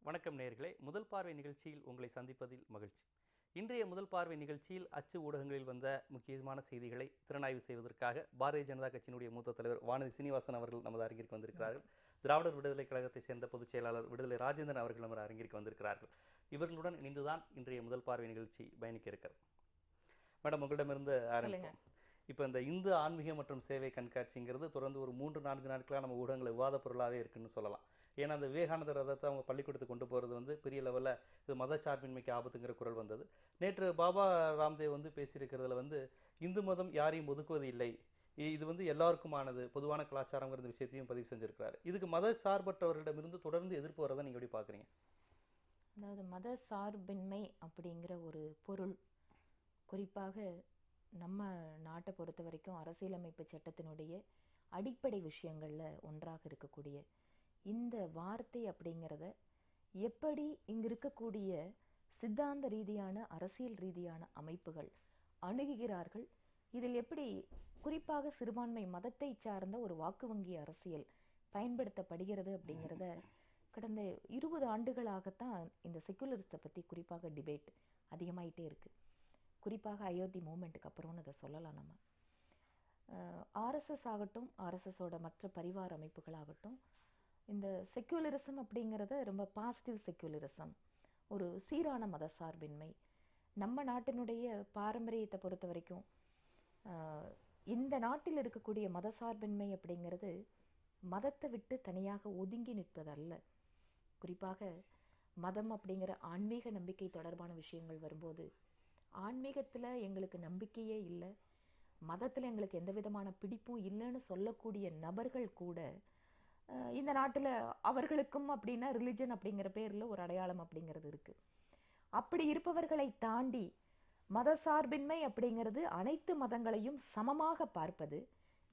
வணக்கம் நேயர்களே, முதல் பார்வை நிகழ்ச்சியில் உங்களை சந்திப்பதில் மகிழ்ச்சி. இன்றைய முதல் பார்வை நிகழ்ச்சியில் அச்சு ஊடகங்களில் வந்த முக்கியமான செய்திகளை திறனாய்வு செய்வதற்காக பாரதிய ஜனதா கட்சியினுடைய மூத்த தலைவர் வானதி சீனிவாசன் அவர்கள் நமது அரங்கிற்கு வந்திருக்கிறார்கள். திராவிடர் விடுதலை கழகத்தை சேர்ந்த பொதுச் செயலாளர் விடுதலை ராஜேந்திரன் அவர்கள் நமது அரங்கிற்கு வந்திருக்கிறார்கள். இவர்களுடன் இணைந்துதான் இன்றைய முதல் பார்வை நிகழ்ச்சி பயணிக்க இருக்கிறது. மேடம், உங்களிடமிருந்து ஆரம்பிப்போம். இப்போ இந்த இந்து ஆன்மீகம் மற்றும் சேவை கண்காட்சிங்கிறது தொடர்ந்து ஒரு 3-4 நாட்களாக நம்ம ஊடகங்களை விவாத பொருளாகவே இருக்குன்னு சொல்லலாம். ஏன்னா அந்த விவேகானந்தர் ரதத்தை அவங்க பள்ளிக்கூடத்துக்கு கொண்டு போகிறது வந்து பெரிய லெவலில் இது மதச்சார்பின்மைக்கு ஆபத்துங்கிற குரல் வந்தது. நேற்று பாபா ராம்தேவ் வந்து பேசியிருக்கிறதுல வந்து இந்து மதம் யாரையும் ஒதுக்குவது இல்லை, இது வந்து எல்லாருக்குமானது, பொதுவான கலாச்சாரங்கிற விஷயத்தையும் பதிவு செஞ்சிருக்கிறாரு. இதுக்கு மத சார்பற்றவர்களிடமிருந்து தொடர்ந்து எதிர்ப்பு வரதை நீங்கள் எப்படி பார்க்குறீங்க? அதாவது மத சார்பின்மை அப்படிங்கிற ஒரு பொருள் குறிப்பாக நம்ம நாட்டை பொறுத்த வரைக்கும் அரசியலமைப்பு சட்டத்தினுடைய அடிப்படை விஷயங்களில் ஒன்றாக இருக்கக்கூடிய இந்த வார்த்தை அப்படிங்கிறத எப்படி இங்கு இருக்கக்கூடிய சித்தாந்த ரீதியான அரசியல் ரீதியான அமைப்புகள் அணுகுகிறார்கள், இதில் எப்படி குறிப்பாக சிறுபான்மை மதத்தை சார்ந்த ஒரு வாக்கு வங்கி அரசியல் பயன்படுத்தப்படுகிறது அப்படிங்கிறத கடந்த 20 ஆண்டுகளாகத்தான் இந்த செக்குலரிசத்தை பற்றி குறிப்பாக டிபேட் அதிகமாயிட்டே இருக்குது. குறிப்பாக அயோத்தி மூமெண்ட்டுக்கு அப்புறம்னு அதை சொல்லலாம். நம்ம ஆர்எஸ்எஸ் ஆகட்டும், ஆர்எஸ்எஸோட மற்ற பரிவார அமைப்புகளாகட்டும், இந்த செக்குலரிசம் அப்படிங்கிறத ரொம்ப பாசிட்டிவ் செக்குலரிசம், ஒரு சீரான மத சார்பின்மை, நம்ம நாட்டினுடைய பாரம்பரியத்தை பொறுத்த வரைக்கும் இந்த நாட்டில் இருக்கக்கூடிய மத சார்பின்மை அப்படிங்கிறது மதத்தை விட்டு தனியாக ஒதுங்கி நிற்பதல்ல. குறிப்பாக மதம் அப்படிங்கிற ஆன்மீக நம்பிக்கை தொடர்பான விஷயங்கள் வரும்போது ஆன்மீகத்தில் எங்களுக்கு நம்பிக்கையே இல்லை, மதத்தில் எங்களுக்கு எந்த விதமான பிடிப்பும் இல்லைன்னு சொல்லக்கூடிய நபர்கள் கூட இந்த நாட்டில் அவர்களுக்கும் அப்படின்னா ரிலிஜன் அப்படிங்கிற பேரில் ஒரு அடையாளம் அப்படிங்கிறது இருக்குது. அப்படி இருப்பவர்களை தாண்டி மத சார்பின்மை அப்படிங்கிறது அனைத்து மதங்களையும் சமமாக பார்ப்பது,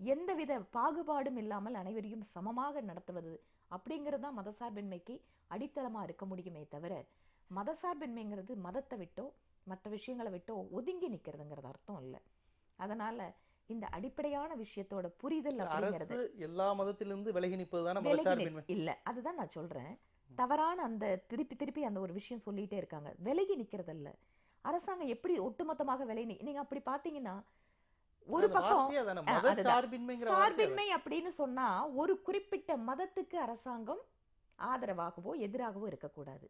எந்தவித பாகுபாடும் இல்லாமல் அனைவரையும் சமமாக நடத்துவது அப்படிங்கிறது தான் மதசார்பின்மைக்கு அடித்தளமாக இருக்க முடியுமே தவிர, மதசார்பின்மைங்கிறது மதத்தை விட்டோ மற்ற விஷயங்களை விட்டோ ஒதுங்கி நிற்கிறதுங்கிறது அர்த்தம் இல்லை. அதனால இந்த அடிப்படையான விஷயத்தோட புரிதல் அப்படிங்கிறது எல்லா மதத்திலிருந்து விலகி நிற்பதுதான் இல்லை. அதுதான் நான் சொல்றேன். தவறான அந்த திருப்பி அந்த ஒரு விஷயம் சொல்லிட்டே இருக்காங்க. விலகி நிற்கிறதல்ல. அரசாங்கம் எப்படி ஒட்டுமொத்தமாக விலகி நீங்க அப்படி பாத்தீங்கன்னா ஒரு பக்கம் சார்பின்மை அப்படின்னு சொன்னா ஒரு குறிப்பிட்ட மதத்துக்கு அரசாங்கம் ஆதரவாகவோ எதிராகவோ இருக்கக்கூடாது.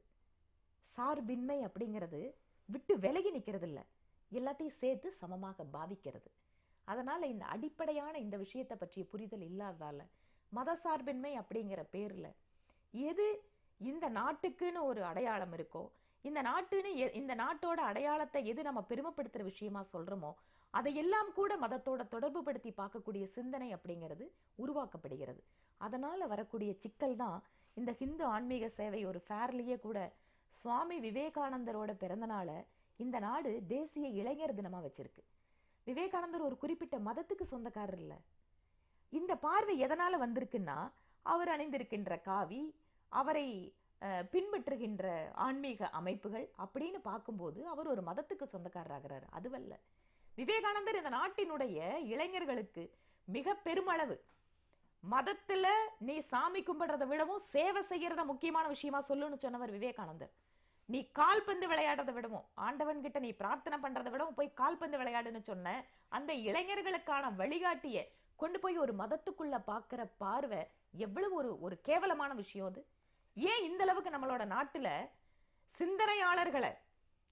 சார்பின்மை அப்படிங்கிறது விட்டு விலகி நிற்கிறது இல்லை, எல்லாத்தையும் சேர்த்து சமமாக பாவிக்கிறது. அதனால இந்த அடிப்படையான இந்த விஷயத்தை பற்றிய புரிதல் இல்லாததால மத சார்பின்மை அப்படிங்கிற பேர்ல எது இந்த நாட்டுக்குன்னு ஒரு அடையாளம் இருக்கோ, இந்த நாட்டோட அடையாளத்தை எது நம்ம பெருமைப்படுத்துற விஷயமா சொல்றோமோ அதையெல்லாம் கூட மதத்தோட தொடர்பு படுத்தி பார்க்கக்கூடிய சிந்தனை அப்படிங்கிறது உருவாக்கப்படுகிறது. அதனால வரக்கூடிய சிக்கல் தான் இந்த ஹிந்து ஆன்மீக சேவை ஒரு ஃபேர்லியே கூட சுவாமி விவேகானந்தரோட பிறந்தநாள இந்த நாடு தேசிய இளைஞர் தினமா வச்சிருக்கு. விவேகானந்தர் ஒரு குறிப்பிட்ட மதத்துக்கு சொந்தக்காரர் இல்லை. இந்த பார்வை எதனால வந்திருக்குன்னா, அவர் அணிந்திருக்கின்ற காவி, அவரை பின்பற்றுகின்ற ஆன்மீக அமைப்புகள் அப்படின்னு பார்க்கும்போது அவர் ஒரு மதத்துக்கு சொந்தக்காரராகிறார். அதுவல்ல, விவேகானந்தர் இந்த நாட்டினுடைய இளைஞர்களுக்கு மிக பெருமளவு மதத்துல நீ சாமி கும்பிடுறதை விடவும் சேவை செய்யறத முக்கியமான விஷயமா சொல்லுன்னு சொன்னவர் விவேகானந்தர். நீ கால்பந்து விளையாடுறதை விடவும், ஆண்டவன் கிட்ட நீ பிரார்த்தனை பண்றதை விடவும் போய் கால்பந்து விளையாடுன்னு சொன்ன அந்த இளைஞர்களுக்கான வழிகாட்டிய கொண்டு போய் ஒரு மதத்துக்குள்ள பாக்குற பார்வை எவ்வளவு ஒரு கேவலமான விஷயம் அது. ஏன் இந்த அளவுக்கு நம்மளோட நாட்டுல சிந்தனையாளர்களை,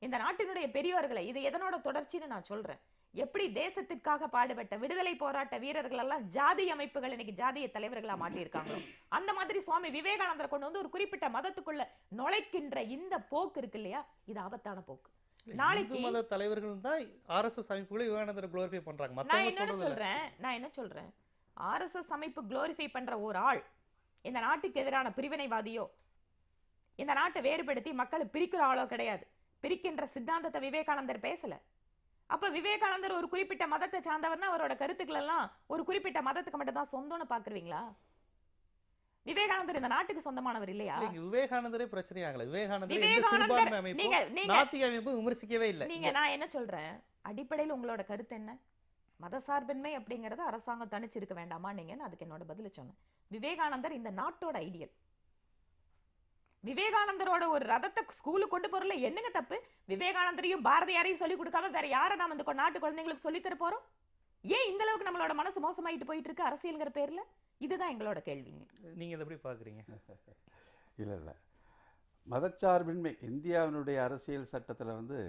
இந்த நாட்டினுடைய பெரியோர்களை, இது எதனோட தொடர்ச்சின்னு நான் சொல்றேன். எப்படி தேசத்திற்காக பாடுபட்ட விடுதலை போராட்ட வீரர்கள் எல்லாம் ஜாதி அமைப்புகள் இன்னைக்கு ஜாதிய தலைவர்களா மாட்டியிருக்காங்களோ, அந்த மாதிரி சுவாமி விவேகானந்தரை கொண்டு வந்து ஒரு குறிப்பிட்ட மதத்துக்குள்ள நுழைக்கின்ற இந்த போக்கு இருக்கு இல்லையா, இது ஆபத்தான போக்கு. நாளைக்கு மத தலைவர்கள் தான் ஆர்எஸ்எஸ் அமைப்புகளை விவேகானந்தரை குளோரிஃபை பண்றாங்க. நான் என்ன சொல்றேன், ஆர்எஸ்எஸ் அமைப்பு குளோரிஃபை பண்ற ஒரு ஆள் இந்த நாட்டுக்கு எதிரான பிரிவினைவாதியோ, இந்த நாட்டை வேறுபடுத்தி மக்களை பிரிக்கிற ஆளோ கிடையாது. பிரிக்கின்ற சித்தாந்தத்தை விவேகானந்தர் பேசல. அப்ப விவேகானந்தர் ஒரு குறிப்பிட்ட மதத்தை சார்ந்தவர்னா அவரோட கருத்துக்கள் எல்லாம் ஒரு குறிப்பிட்ட மதத்துக்கு மட்டும் தான் சொந்தம்னு பாக்குறீங்களா? விவேகானந்தர் இந்த நாட்டுக்கு சொந்தமானவர் இல்லையா? விவேகானந்தரே பிரச்சனை ஆகல. விவேகானந்தர் விமர்சிக்கவே இல்லை. நான் என்ன சொல்றேன், அடிப்படையில் உங்களோட கருத்து என்ன? மதசார்பின்மை அப்படிங்கறத அரசாங்கம் தனிச்சிருக்க வேண்டாமா நீங்கன்னு அதுக்கு என்னோட பதில சொன்னேன். விவேகானந்தர் இந்த நாட்டோட ஐடியல். விவேகானந்தரோட ஒரு ரதத்தை ஸ்கூலுக்கு கொண்டு போறதுல என்னங்க தப்பு? விவேகானந்தரையும் பாரதியாரையும் சொல்லி கொடுக்காம வேற யாரை நாம இந்த நாட்டு குழந்தைங்களுக்கு சொல்லி தர போறோம்? ஏன் இந்த அளவுக்கு நம்மளோட மனசு மோசமாயிட்டு போயிட்டு இருக்கு அரசியல்ங்கிற பேர்ல? இதுதான் எங்களோட கேள்வி. நீங்க இதை எப்படி பாக்குறீங்க? இல்லை, மதச்சார்பின்மை இந்தியாவினுடைய அரசியல் சட்டத்தில் வந்து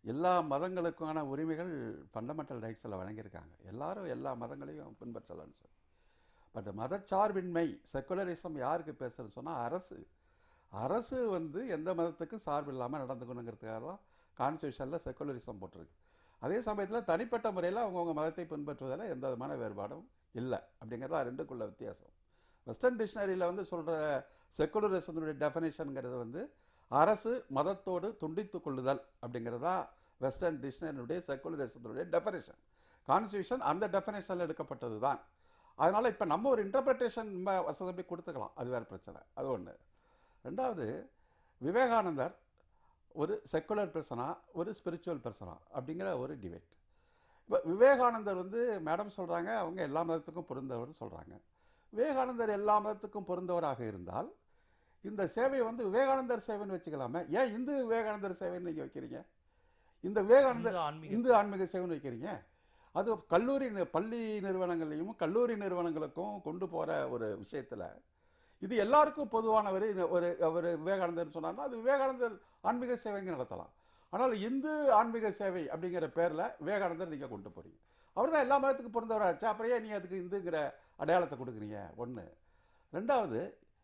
எல்லா மதங்களுக்கான உரிமைகள் ஃபண்டமெண்டல் ரைட்ஸில் வழங்கியிருக்காங்க. எல்லாரும் எல்லா மதங்களையும் பின்பற்றலாம்னு சொல்லி. பட் மதச்சார்பின்மை செக்குலரிசம் யாருக்கு பேசுறதுன்னு சொன்னால் அரசு வந்து எந்த மதத்துக்கும் சார்பு இல்லாமல் நடந்துக்கணுங்கிறதுக்காக தான் கான்ஸ்டியூஷனில் செக்குலரிசம் போட்டிருக்கு. அதே சமயத்தில் தனிப்பட்ட முறையில் அவங்கவுங்க மதத்தை பின்பற்றுவதில் எந்த விதமான வேறுபாடும் இல்லை அப்படிங்கிறதா ரெண்டுக்குள்ள வித்தியாசம். வெஸ்டர்ன் டிக்ஷனரியில் வந்து சொல்கிற செக்குலரிசத்தினுடைய டெஃபினேஷனுங்கிறது வந்து அரசு மதத்தோடு துண்டித்து கொள்ளுதல் அப்படிங்கிறதா வெஸ்டர்ன் டிக்ஷனரியுடைய செக்குலரிசத்தினுடைய டெஃபினேஷன். கான்ஸ்டியூஷன் அந்த டெஃபினேஷனில் எடுக்கப்பட்டது தான். அதனால் இப்போ நம்ம ஒரு இன்டர்பிரிட்டேஷன் வசதி கொடுத்துக்கலாம், அது வேறு பிரச்சனை. அது ஒன்று. ரெண்டாவது, விவேகானந்தர் ஒரு செக்குலர் பர்சனா ஒரு ஸ்பிரிச்சுவல் பர்சனா அப்படிங்கிற ஒரு டிபேட். இப்போ விவேகானந்தர் வந்து மேடம் சொல்கிறாங்க அவங்க எல்லா மதத்துக்கும் பொருந்தவர்னு சொல்கிறாங்க. விவேகானந்தர் எல்லா மதத்துக்கும் பொருந்தவராக இருந்தால் இந்த சேவை வந்து விவேகானந்தர் சேவைன்னு வச்சுக்கலாமே. ஏன் இந்து விவேகானந்தர் சேவைன்னு நீங்கள் வைக்கிறீங்க? இந்த விவேகானந்தர் இந்து ஆன்மீக சேவைன்னு வைக்கிறீங்க. அது பள்ளி நிறுவனங்களையும் கல்லூரி நிறுவனங்களுக்கும் கொண்டு போகிற ஒரு விஷயத்தில் இது எல்லாருக்கும் பொதுவானவர். ஒரு விவேகானந்தர் சொன்னார்னா அது விவேகானந்தர் ஆன்மீக சேவைங்க நடத்தலாம். ஆனால் இந்து ஆன்மீக சேவை அப்படிங்கிற பேரில் விவேகானந்தர் நீங்கள் கொண்டு போகிறீங்க. அவர் தான் எல்லா மதத்துக்கும் பிறந்தவராச்சா, அப்புறம் ஏன் நீங்கள் அதுக்கு இந்துங்கிற அடையாளத்தை கொடுக்குறீங்க? ஒன்று. ரெண்டாவது,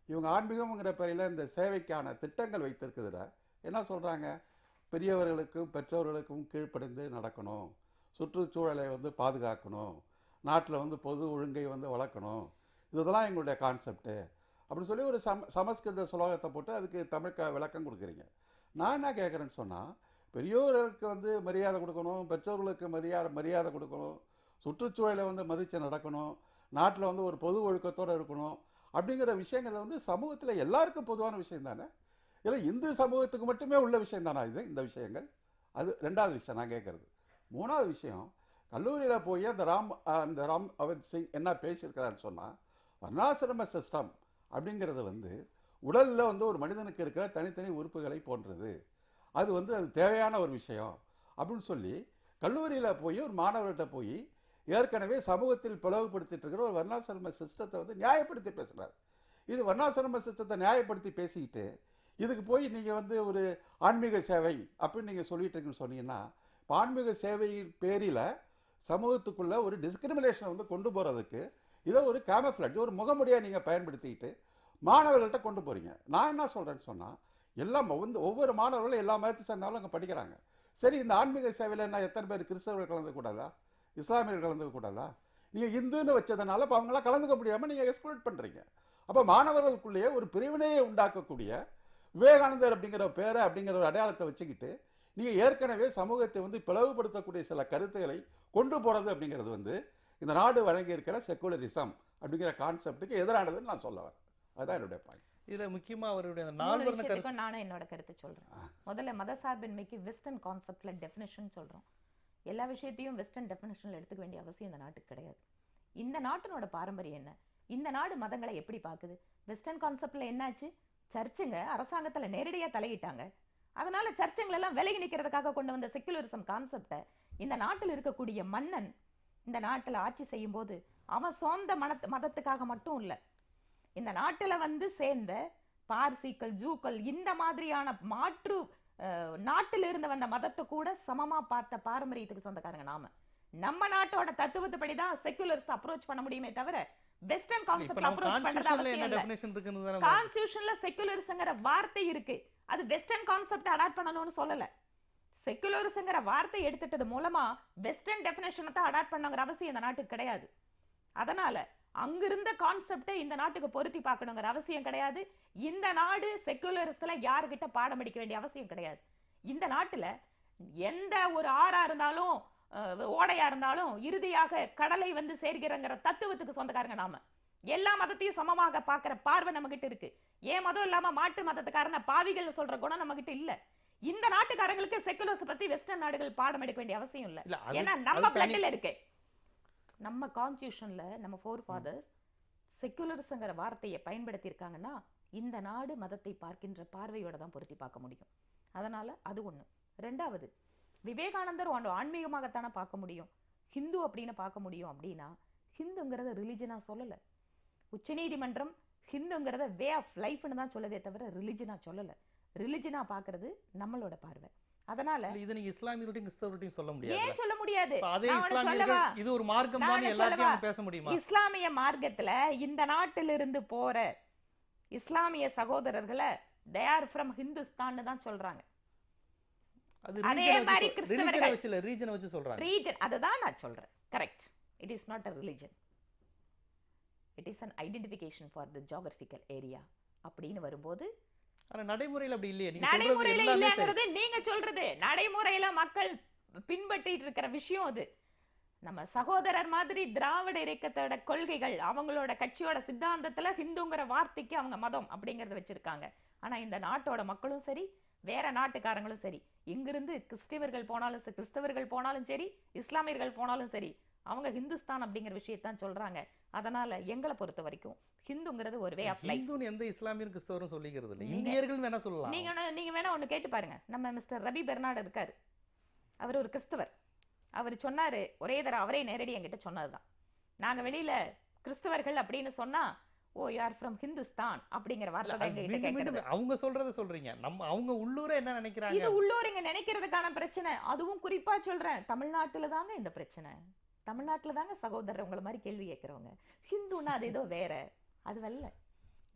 இவங்க ஆன்மீகம்ங்கிற பேரில் இந்த சேவைக்கான திட்டங்கள் வைத்திருக்கிறதுல என்ன சொல்கிறாங்க? பெரியவர்களுக்கும் பெற்றோர்களுக்கும் கீழ்ப்படிந்து நடக்கணும், சுற்றுச்சூழலை வந்து பாதுகாக்கணும், நாட்டில் வந்து பொது ஒழுங்கை வந்து வளர்க்கணும், இதெல்லாம் எங்களுடைய கான்செப்டு அப்படின்னு சொல்லி ஒரு சமஸ்கிருத சுலோகத்தை போட்டு அதுக்கு தமிழ் விளக்கம் கொடுக்குறீங்க. நான் என்ன கேட்குறேன்னு சொன்னால், பெரியோர்களுக்கு வந்து மரியாதை கொடுக்கணும், பெற்றோர்களுக்கு மரியாதை கொடுக்கணும், சுற்றுச்சூழலை வந்து மதித்து நடக்கணும், நாட்டில் வந்து ஒரு பொது ஒழுக்கத்தோடு இருக்கணும் அப்படிங்கிற விஷயங்களை வந்து சமூகத்தில் எல்லாருக்கும் பொதுவான விஷயம் தானே. இல்லை இந்து சமூகத்துக்கு மட்டுமே உள்ள விஷயம் தானே இந்த விஷயங்கள்? அது ரெண்டாவது விஷயம் நான் கேட்குறது. மூணாவது விஷயம், கல்லூரியில் போய் அந்த ராம் அவத் சிங் என்ன பேசியிருக்கிறான்னு சொன்னால், வர்ணாசிரம சிஸ்டம் அப்படிங்கிறது வந்து உடலில் வந்து ஒரு மனிதனுக்கு இருக்கிற தனித்தனி உறுப்புகளை போன்றது, அது வந்து அது தேவையான ஒரு விஷயம் அப்படின்னு சொல்லி கல்லூரியில் போய் ஒரு மாணவர்கிட்ட போய் ஏற்கனவே சமூகத்தில் பிளவுபடுத்திட்டு இருக்கிற ஒரு வர்ணாசிரம சிஸ்டத்தை வந்து நியாயப்படுத்தி பேசுகிறார். இது வர்ணாசிரம சிஸ்டத்தை நியாயப்படுத்தி பேசிக்கிட்டு இதுக்கு போய் நீங்கள் வந்து ஒரு ஆன்மீக சேவை அப்படின்னு நீங்கள் சொல்லிட்டு இருக்கீங்கன்னு சொன்னீங்கன்னா, இப்போ ஆன்மீக சேவையின் பேரில் சமூகத்துக்குள்ள ஒரு டிஸ்கிரிமினேஷனை வந்து கொண்டு போகிறதுக்கு இதை ஒரு கேமஃப்ளேஜ் ஒரு முகமுடியாக நீங்கள் பயன்படுத்திக்கிட்டு மாணவர்கள்ட்ட கொண்டு போகிறீங்க. நான் என்ன சொல்கிறேன்னு சொன்னால், எல்லாம் வந்து ஒவ்வொரு மாணவர்களும் எல்லா மதத்தை சேர்ந்தாலும் அங்கே படிக்கிறாங்க. சரி, இந்த ஆன்மீக சேவையில் என்ன எத்தனை பேர் கிறிஸ்தவர்கள் கலந்துக்கூடாதா, இஸ்லாமியர்கள் கலந்துக்கூடாதா? நீங்கள் இந்துன்னு வச்சதுனால இப்போ அவங்களாம் கலந்துக்க முடியாமல் நீங்கள் எக்ஸ்க்ளூட் பண்ணுறீங்க. அப்போ மாணவர்களுக்குள்ளேயே ஒரு பிரிவினையை உண்டாக்கக்கூடிய விவேகானந்தர் அப்படிங்கிற பேரை அப்படிங்கிற ஒரு அடையாளத்தை வச்சுக்கிட்டு நீங்கள் ஏற்கனவே சமூகத்தை வந்து பிளவுபடுத்தக்கூடிய சில கருத்துக்களை கொண்டு போகிறது அப்படிங்கிறது வந்து இந்த நாடு வழங்கி இருக்கிற செக்குலரிசம் அப்படிங்கிற கான்செப்டுக்கு எதிரானதுன்னு நான் சொல்ல வரேன். அதுதான் என்னுடைய பாயிண்ட். இதுல முக்கியமா அவருடைய நானும் என்னோட கருத்து சொல்றேன். முதல்ல மதசார்பின்மைக்கு வெஸ்டர்ன் கான்செப்ட்ல டெஃபினிஷன் சொல்றோம். எல்லா விஷயத்தையும் வெஸ்டர்ன் டெஃபினிஷன்ல எடுத்துக்க வேண்டிய அவசியம் இந்த நாட்டுக்கு கிடையாது. இந்த நாட்டினோட பாரம்பரியம் என்ன, இந்த நாடு மதங்களை எப்படி பாக்குது? வெஸ்டர்ன் கான்செப்ட்ல என்னாச்சு? சர்ச்சுங்க அரசாங்கத்துல நேரடியா தலையிட்டாங்க. அதனால சர்ச்சுங்களை எல்லாம் விலகி நிற்கிறதுக்காக கொண்டு வந்த செக்குலரிசம் கான்செப்டை இந்த நாட்டில் இருக்கக்கூடிய மன்னன் இந்த நாட்டில் ஆட்சி செய்யும் போது அவன் சொந்த மதத்துக்காக மட்டும் இல்லை, இந்த நாட்டில் வந்து சேர்ந்த பார்சிக்கள், ஜூக்கள், இந்த மாதிரியான மாற்று நாட்டில் இருந்து வந்த மதத்தை கூட சமமா பார்த்த பாரம்பரியத்துக்கு சொந்தக்காரங்க நாம. நம்ம நாட்டோட தத்துவத்துப்படி தான் செக்குலர்ஸ் அப்ரோச் பண்ண முடியுமே தவிர வெஸ்டர்ன் கான்செப்ட் அப்ரோச் பண்றது அவசியம் இல்ல. கான்ஸ்டிடியூஷன்ல செக்குலரிசம்ங்கற வார்த்தை இருக்கு, அது வெஸ்டர்ன் கான்செப்ட் அடாப்ட் பண்ணணும்னு சொல்லல. செக்குலரிசம்ங்கற வார்த்தை எடுத்துட்டது மூலமா வெஸ்டர்ன் டெஃபினிஷனை தான் அடாப்ட் பண்ணணுங்கிற அவசியம் இந்த நாட்டுக்கு கிடையாது. அதனால அங்கிருந்த கான்செப்டை இந்த நாட்டுக்கு பொருத்தி பார்க்கணுங்கிற அவசியம் கிடையாது. இந்த நாடு செக்குலரிஸ்ட்ல யாருக்கிட்ட பாடம் படிக்க வேண்டிய அவசியம் கிடையாது. இந்த நாட்டுல எந்த ஒரு ஆறா இருந்தாலும் ஓடையா இருந்தாலும் இறுதியாக கடலை வந்து சேர்கிறங்கிற தத்துவத்துக்கு சொந்தக்காரங்க நாம. எல்லா மதத்தையும் சமமாக பார்க்கிற பார்வை நம்ம கிட்ட இருக்கு. ஏன் மதம் இல்லாம மாட்டு மதத்துக்காரன பாவிகள் சொல்ற குணம் நம்ம கிட்ட இல்ல. இந்த நாட்டுக்காரங்களுக்கு செக்குலர்ஸ் பத்தி வெஸ்டர்ன் நாடுகள் பாடம் எடுக்க வேண்டிய அவசியம் இல்ல. ஏன்னா நம்ம பிளட்ல இருக்கு. நம்ம கான்ஸ்டிடியூஷன்ல நம்ம ஃபோர் ஃபாதர்ஸ் செக்குலரிசம்ங்கற வார்த்தையை பயன்படுத்தி இருக்காங்கன்னா இந்த நாடு மதத்தை பார்க்கின்ற பார்வையோட தான் பொருத்தி பார்க்க முடியும். அதனால அது ஒண்ணு. ரெண்டாவது, விவேகானந்தர் ஆன்மீகமாகத்தானே பார்க்க முடியும், ஹிந்து அப்படின்னு பார்க்க முடியும். அப்படின்னா ஹிந்துங்கிறத ரிலிஜனா சொல்லல. உச்சநீதிமன்றம் ஹிந்துங்கிறத வே ஆஃப் லைஃப்னு தான் சொல்லதே தவிர ரிலிஜனா சொல்லல. ரிலிஜனா பார்க்கிறது நம்மளோட பார்வை. அதனால இது நீங்க இஸ்லாமியருடையும் கிறிஸ்தவருடையும் சொல்ல முடியாது. ஏன் சொல்ல முடியாது? அதே இஸ்லாமியர்கள் இது ஒரு மார்க்கம் தான் எல்லாத்தையும் பேச முடியுமா? இஸ்லாமிய மார்க்கத்துல இந்த நாட்டிலிருந்து போற இஸ்லாமிய சகோதரர்களை they are from ஹிந்துஸ்தான் தான் சொல்றாங்க. அது அதே மாதிரி கிறிஸ்தவர்கள் ரீஜனை வச்சு சொல்றாங்க. ரீஜன், அதுதான் நான் சொல்றேன். Correct. It is not a religion. It is an identification for the geographical area. அப்படின்னு வரும்போது ஆனா நடைமுறையில அப்படி இல்லையே. நீங்க நடைமுறையில இல்லங்கிறது நீங்க சொல்றது. நடைமுறையில மக்கள் பின்பற்றிட்டு இருக்கிற விஷயம் அது. நம்ம சகோதரர் மாதிரி திராவிட இயக்கத்தோட கொள்கைகள், அவங்களோட கட்சியோட சித்தாந்தத்துல ஹிந்துங்கிற வார்த்தைக்கு அவங்க மதம் அப்படிங்கறத வச்சிருக்காங்க. ஆனா இந்த நாட்டோட மக்களும் சரி, வேற நாட்டுக்காரங்களும் சரி, இங்கிருந்து கிறிஸ்தவர்கள் போனாலும் சரி, இஸ்லாமியர்கள் போனாலும் சரி, அவங்க ஹிந்துஸ்தான் அப்படிங்கிற விஷயத்தான் சொல்றாங்க. அதனால எங்களை பொறுத்த வரைக்கும் ஹிந்துங்கிறது ஒரு வே ஆஃப் லைஃப். ஹிந்துன்னு எந்த இஸ்லாமியரும் கிறிஸ்தவரும் சொல்லிக்கிறது இல்லை. இந்தியர்கள் வேணா சொல்லலாம். நீங்க வேணா ஒண்ணு கேட்டு பாருங்க. நம்ம மிஸ்டர் ரவி பெர்னார்டு இருக்காரு, அவர் ஒரு கிறிஸ்தவர். அவர் சொன்னாரு, ஒரே தடவை அவரே நேரடி என்கிட்ட சொன்னதுதான், நாங்க வெளியில கிறிஸ்தவர்கள் அப்படின்னு சொன்னா ஓ யூ ஆர் ஃப்ரம் ஹிந்துஸ்தான் அப்படிங்கிற வார்த்தை எங்ககிட்ட கேக்குறது. அவங்க சொல்றத சொல்றீங்க, நம்ம அவங்க உள்ளூரே என்ன நினைக்கிறாங்க? இது உள்ளூரிங்க நினைக்கிறதுக்கான பிரச்சனை. அதுவும் குறிப்பா சொல்றேன், தமிழ்நாட்டுல தாங்க இந்த பிரச்சனை. தமிழ்நாட்டுல தாங்க சகோதரர் உங்களை மாதிரி கேள்வி கேட்கறவங்க. ஹிந்துன்னா அது ஏதோ வேற, அது வரல.